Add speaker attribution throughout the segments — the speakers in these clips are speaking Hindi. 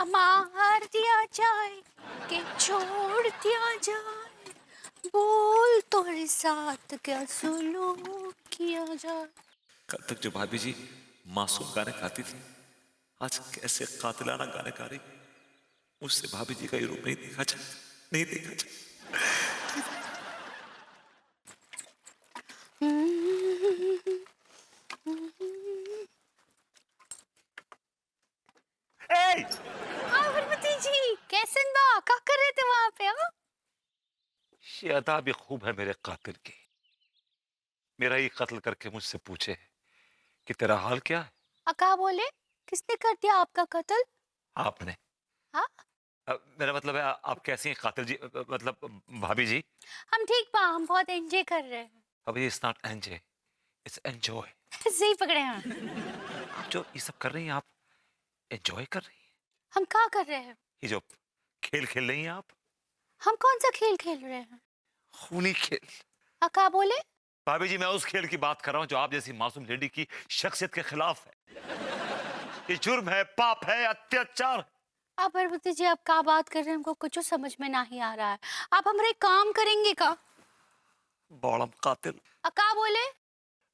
Speaker 1: मार दिया जाए कि छोड़ दिया जाए, बोल तोरे साथ क्या सुलूक किया जाए।
Speaker 2: कल तक जो भाभी जी मासूम गाने गाती थी, आज कैसे कातिलाना गाने गा रही। मुझसे भाभी जी का ये रूप नहीं देखा जाता, नहीं देखा जाता। ए!
Speaker 1: हाँ भरपति जी, कैसन बा? क्या कर रहे थे वहां पे? हाँ,
Speaker 2: ये अदा भी खूब है मेरे कातिल की। मेरा ही कत्ल करके मुझसे पूछे कि तेरा हाल क्या है।
Speaker 1: अका बोले, किसने कर दिया आपका कत्ल?
Speaker 2: आपने।
Speaker 1: हाँ,
Speaker 2: मेरा मतलब है आप कैसी हैं कातिल जी, मतलब भाभी जी।
Speaker 1: हम ठीक बा, हम बहुत एंजॉय कर रहे हैं।
Speaker 2: अभी it's not enjoy, it's enjoy.
Speaker 1: सही पकड़े हैं।
Speaker 2: आप जो ये सब कर रही हैं, आप एंजॉय कर रही हैं।
Speaker 1: हम क्या कर रहे हैं?
Speaker 2: ये जो खेल खेल रही हैं आप,
Speaker 1: हम कौन सा खेल खेल रहे हैं?
Speaker 2: खूनी खेल।
Speaker 1: अका बोले,
Speaker 2: भाभी जी मैं उस खेल की बात कर रहा हूं जो आप जैसी मासूम लेडी की शख्सियत के खिलाफ है। ये जुर्म है, पाप है, अत्याचार है।
Speaker 1: आप भरपति जी आप क्या बात कर रहे हैं? हमको कुछ समझ में नहीं आ रहा है। आप हमारे काम करेंगे का?
Speaker 2: बौड़म कातिल।
Speaker 1: अका बोले,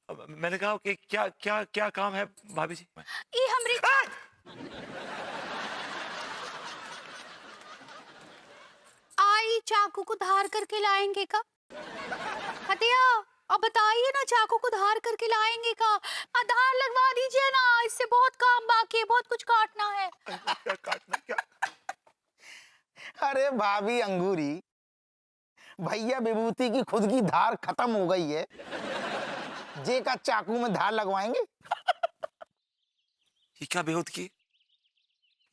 Speaker 2: अब मैंने कहा कि क्या क्या क्या काम है भाभी जी।
Speaker 1: ये हमरे आई चाकू को धार करके लाएंगे का? हटिया, अब बताइए ना, चाकू को धार करके लाएंगे का? धार लगवा दीजिए ना, इससे बहुत काम बाकी है, बहुत कुछ काटना है।
Speaker 2: क्या काटना क्या?
Speaker 3: अरे भाभी अंगूरी, भैया विभूति की खुद की धार खत्म हो गई है, जे का चाकू में धार लगवाएंगे।
Speaker 2: ये क्या बेहूद की,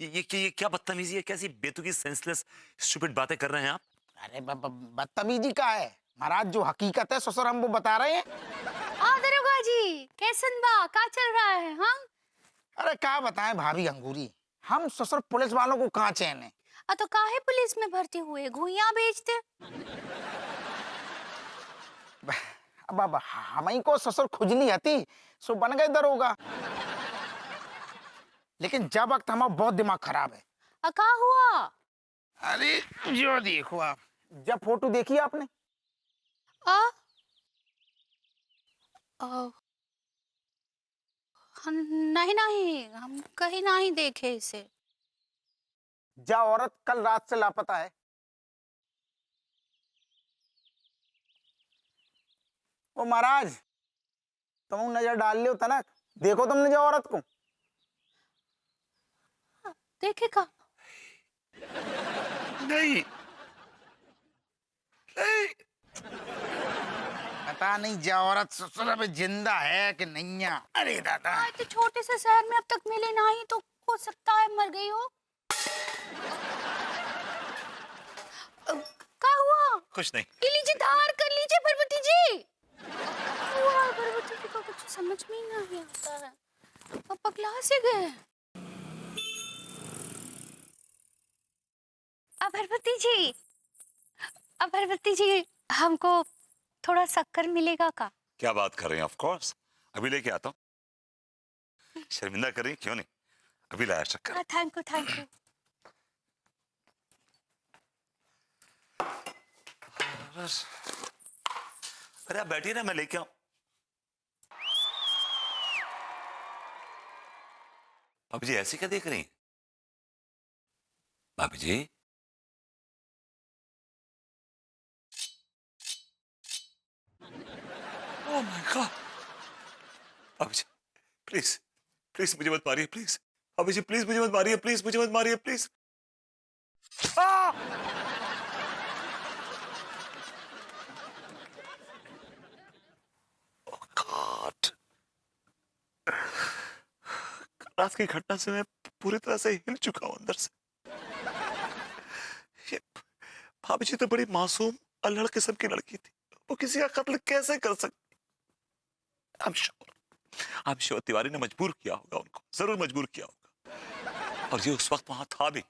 Speaker 2: ये क्या बदतमीजी है, कैसी बेतुकी सेंसलेस स्टूपिड बातें कर रहे हैं आप।
Speaker 3: अरे बदतमीजी का है महाराज, जो हकीकत है ससुर हम वो बता रहे हैं।
Speaker 1: दरोगा जी, कैसन बा? का चल रहा है? हाँ,
Speaker 3: अरे क्या बताएं भाभी अंगूरी, हम ससुर पुलिस वालों को कहाँ चैन है।
Speaker 1: तो काहे पुलिस में भर्ती हुए? घुइयां बेचते?
Speaker 3: अब हम ही को ससुर खुजली हती सो बन गए दरोगा, लेकिन जब वक्त हमारा बहुत दिमाग खराब है।
Speaker 1: का हुआ?
Speaker 3: अरे जो देखो आप, जब फोटो देखी आपने?
Speaker 1: आ, आ, नहीं नहीं, हम कहीं नहीं देखे इसे।
Speaker 3: जा औरत कल रात से लापता है। ओ महाराज, तुम नजर डाल लियो तनक, देखो तुमने जो औरत को।
Speaker 1: देखे का?
Speaker 2: नहीं नहीं।
Speaker 3: पता नहीं जो औरत ससुर में जिंदा है कि नहीं है। अरे दादा,
Speaker 1: इतने छोटे से शहर में अब तक मिले नहीं, तो हो सकता है मर गई हो। क्या हुआ?
Speaker 2: कुछ नहीं।
Speaker 1: ये लीजिए, धार कर लीजिए भरभती जी। हुआ भरभती जी का कुछ समझ में ही नहीं आता है, अब पगला से गए। अब भरभती जी, अब भरभती जी, हमको थोड़ा शक्कर मिलेगा का?
Speaker 2: क्या बात कर रही हैं? ऑफ कोर्स, अभी लेके आता हूँ। शर्मिंदा कर रही हैं? क्यों नहीं, अभी लाया शक्कर।
Speaker 1: Thank you thank you.
Speaker 2: बस। अरे आप बैठिए ना, मैं लेके आऊं। भाभी जी ऐसे क्या देख रही हैं? भाभी जी, ओह माय गॉड। भाभी जी प्लीज, प्लीज मुझे मत मारिए प्लीज। भाभी जी प्लीज मुझे मत मारिए, प्लीज मुझे मत मारिए प्लीज। गॉड, रात की घटना से मैं पूरी तरह से हिल चुका हूं अंदर से। ये भाभी जी तो बड़ी मासूम अल्हड़ किस्म की लड़की थी, वो किसी का कत्ल कैसे कर सकती? आई एम श्योर तिवारी ने मजबूर किया होगा उनको, जरूर मजबूर किया होगा, और ये उस वक्त वहां था भी।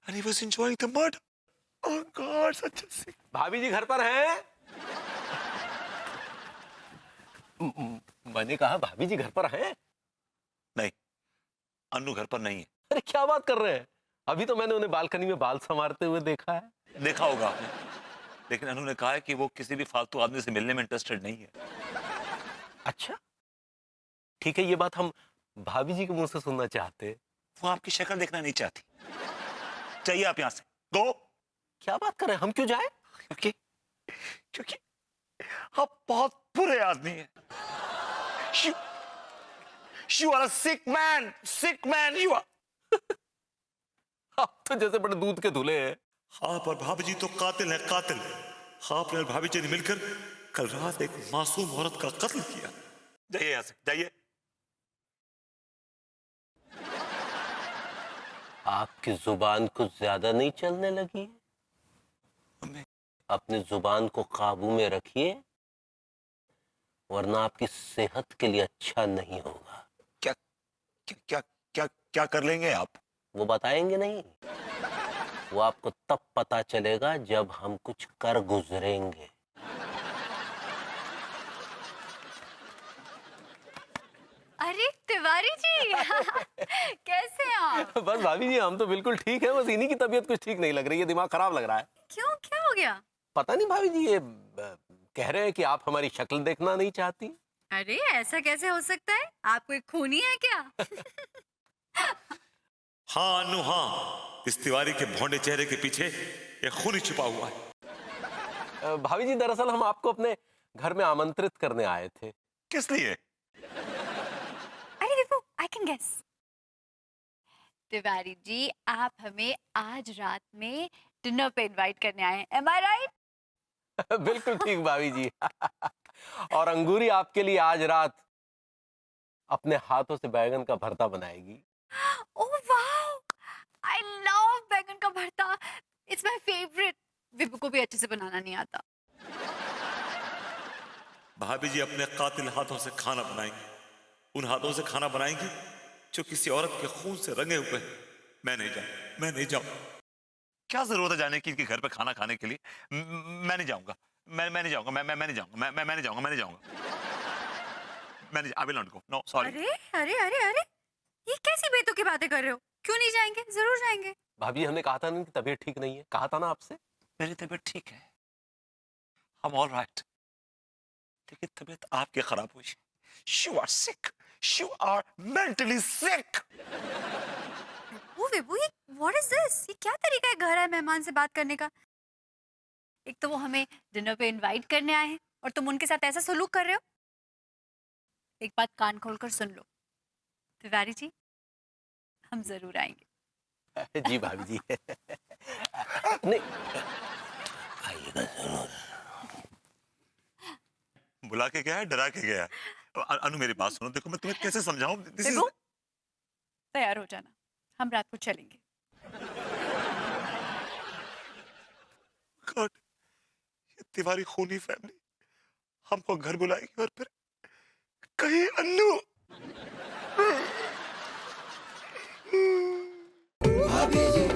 Speaker 2: And he was enjoying the murder. Oh God, such a sick.
Speaker 4: भाभी जी घर पर हैं? मैंने कहा भाभी जी घर पर हैं?
Speaker 2: नहीं, अन्नू घर पर नहीं है।
Speaker 4: अरे क्या बात कर रहे हैं? अभी तो मैंने उन्हें बालकनी में बाल संवारते हुए देखा है।
Speaker 2: देखा होगा आपने, लेकिन अनु ने कहा है कि वो किसी भी फालतू आदमी से मिलने में इंटरेस्टेड नहीं है।
Speaker 4: अच्छा, ठीक है, ये बात हम भाभी जी के मुंह से सुनना चाहते हैं।
Speaker 2: वो आपकी शक्ल देखना नहीं चाहती। चाहिए आप यहां से गो।
Speaker 4: क्या बात कर रहे हैं? हम क्यों जाएं?
Speaker 2: क्योंकि क्योंकि आप बहुत बुरे आदमी हैं। You, you are a sick man you are।
Speaker 4: आप तो जैसे बड़े दूध के धुले हैं।
Speaker 2: आप और भाभी जी तो कातिल हैं, कातिल। आपने और भाभी जी ने मिलकर कल रात एक मासूम औरत का कत्ल किया। जाइए यहां से, जाइए।
Speaker 4: आपकी जुबान कुछ ज्यादा नहीं चलने लगी? अपनी जुबान को काबू में रखिए, वरना आपकी सेहत के लिए अच्छा नहीं होगा।
Speaker 2: क्या क्या क्या क्या क्या कर लेंगे आप?
Speaker 4: वो बताएंगे नहीं, वो आपको तब पता चलेगा जब हम कुछ कर गुजरेंगे।
Speaker 1: अरे तिवारी जी कैसे हैं आप?
Speaker 4: बस भाभी जी, हम तो बिल्कुल ठीक है, बस इन्हीं की तबीयत कुछ ठीक नहीं लग रही है, दिमाग खराब लग रहा है।
Speaker 1: क्यों, क्या हो गया?
Speaker 4: पता नहीं भाभी जी, ये कह रहे हैं कि आप हमारी शक्ल देखना नहीं चाहती।
Speaker 1: अरे ऐसा कैसे हो सकता है? आप कोई खूनी है क्या?
Speaker 2: हाँ अनु हाँ, इस तिवारी के भौंडे चेहरे के पीछे एक खून ही छुपा हुआ है।
Speaker 4: भाभी जी, दरअसल हम आपको अपने घर में आमंत्रित करने आए थे।
Speaker 2: किस लिए?
Speaker 1: अरे विभू, I can guess. Tiwari ji, आप हमें आज रात में डिनर पे इनवाइट करने आए हैं, एम आई राइट?
Speaker 4: बिल्कुल ठीक भाभी जी। और अंगूरी आपके लिए आज रात अपने हाथों से बैगन का भरता बनाएगी।
Speaker 1: ओह वाओ, आई लव बैगन का भरता, इट्स माय फेवरेट। विभू को भी अच्छे से बनाना नहीं आता।
Speaker 2: भाभी जी अपने कातिल हाथों से खाना बनाएंगी। उन हाथों से खाना बनाएंगी जो किसी औरत के खून से रंगे हुए हैं। मैं नहीं जाऊं। क्या जरूरत है जाने की इनके घर पे खाना खाने के लिए? मैं नहीं जाऊंगा। मैं नहीं जाऊंगा। मैं नहीं जाऊंगा। मैं नहीं जाऊंगा। मैं नहीं जाऊंगा। I will not go. No sorry.
Speaker 1: अरे अरे अरे अरे, ये कैसी बेतुकी बातें कर रहे हो? क्यों नहीं जाएंगे? जरूर जाएंगे।
Speaker 4: भाभी जी, हमने कहा था ना कि तबीयत ठीक नहीं है, कहा था ना आपसे।
Speaker 2: मेरी तबीयत ठीक है, I'm all right। लेकिन तबीयत आपकी खराब हुई। You are sick। You are mentally sick।
Speaker 1: वो विभू, ये व्हाट इज दिस? ये क्या तरीका है घर आए मेहमान से बात करने का? एक तो वो हमें डिनर पे इनवाइट करने आए हैं और तुम उनके साथ ऐसा सलूक कर रहे हो। एक बात कान खोलकर सुन लो तिवारी जी, हम जरूर आएंगे।
Speaker 4: जी भाभी जी। नहीं, आइएगा जरूर।
Speaker 2: बुला के गया है, डरा के गया है। अनु मेरी बात सुनो, देखो मैं तुम्हें कैसे समझाऊं।
Speaker 1: विभू, तैयार हो जाना, हम रात को चलेंगे।
Speaker 2: गॉड, ये तिवारी खूनी फैमिली हमको घर बुलाएगी और फिर कहीं अन्नू।
Speaker 5: भाभी जी